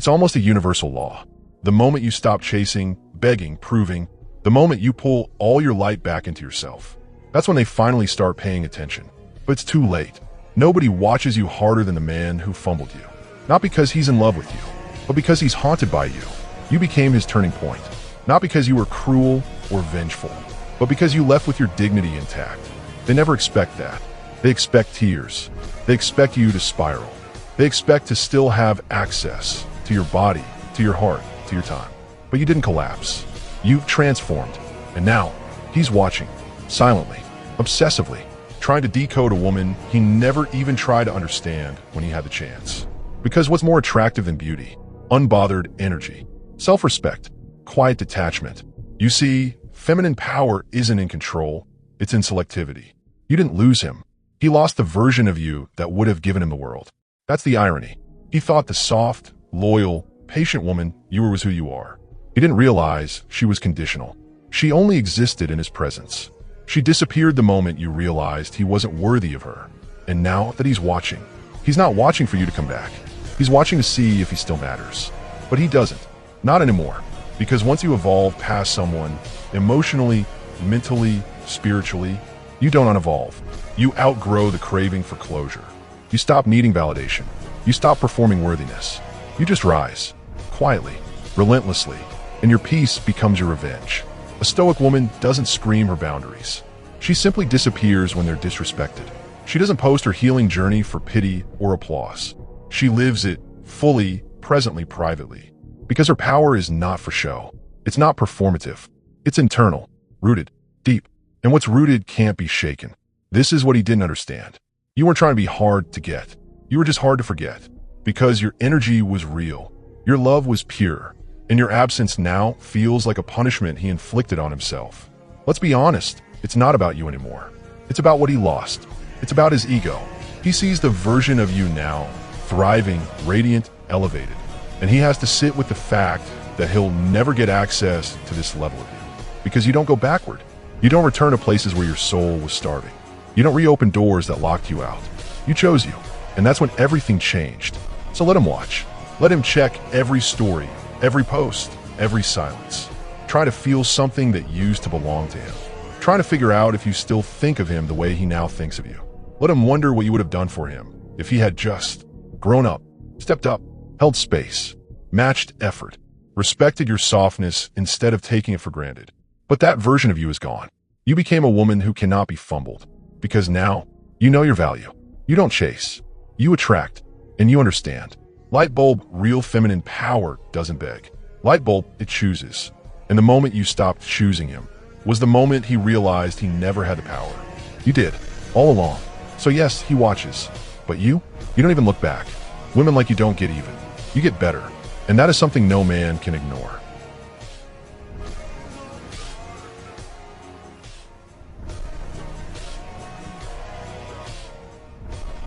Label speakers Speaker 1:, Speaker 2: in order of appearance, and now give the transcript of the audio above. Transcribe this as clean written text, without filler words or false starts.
Speaker 1: It's almost a universal law. The moment you stop chasing, begging, proving, the moment you pull all your light back into yourself, that's when they finally start paying attention. But it's too late. Nobody watches you harder than the man who fumbled you. Not because he's in love with you, but because he's haunted by you. You became his turning point. Not because you were cruel or vengeful, but because you left with your dignity intact. They never expect that. They expect tears. They expect you to spiral. They expect to still have access to your body, to your heart, to your time. But you didn't collapse. You've transformed. And now, he's watching, silently, obsessively, trying to decode a woman he never even tried to understand when he had the chance. Because what's more attractive than beauty? Unbothered energy, self-respect, quiet detachment. You see, feminine power isn't in control, it's in selectivity. You didn't lose him. He lost the version of you that would have given him the world. That's the irony. He thought the soft, loyal, patient woman you were was who you are. He didn't realize she was conditional. She only existed in his presence. She disappeared the moment you realized he wasn't worthy of her. And now that he's watching, he's not watching for you to come back. He's watching to see if he still matters. But he doesn't. Not anymore. Because once you evolve past someone, emotionally, mentally, spiritually, you don't unevolve. You outgrow the craving for closure. You stop needing validation. You stop performing worthiness. You just rise, quietly, relentlessly, and your peace becomes your revenge. A stoic woman doesn't scream her boundaries. She simply disappears when they're disrespected. She doesn't post her healing journey for pity or applause. She lives it fully, presently, privately. Because her power is not for show. It's not performative. It's internal, rooted, deep. And what's rooted can't be shaken. This is what he didn't understand. You weren't trying to be hard to get. You were just hard to forget. Because your energy was real. Your love was pure. And your absence now feels like a punishment he inflicted on himself. Let's be honest, it's not about you anymore. It's about what he lost. It's about his ego. He sees the version of you now, thriving, radiant, elevated. And he has to sit with the fact that he'll never get access to this level of you. Because you don't go backward. You don't return to places where your soul was starving. You don't reopen doors that locked you out. You chose you. And that's when everything changed. So let him watch. Let him check every story, every post, every silence. Try to feel something that used to belong to him. Try to figure out if you still think of him the way he now thinks of you. Let him wonder what you would have done for him if he had just grown up, stepped up, held space, matched effort, respected your softness instead of taking it for granted. But that version of you is gone. You became a woman who cannot be fumbled. Because now, you know your value. You don't chase. You attract. And you understand. Light bulb, real feminine power doesn't beg. Light bulb, it chooses. And the moment you stopped choosing him was the moment he realized he never had the power. You did, all along. So yes, he watches. But you don't even look back. Women like you don't get even. You get better. And that is something no man can ignore.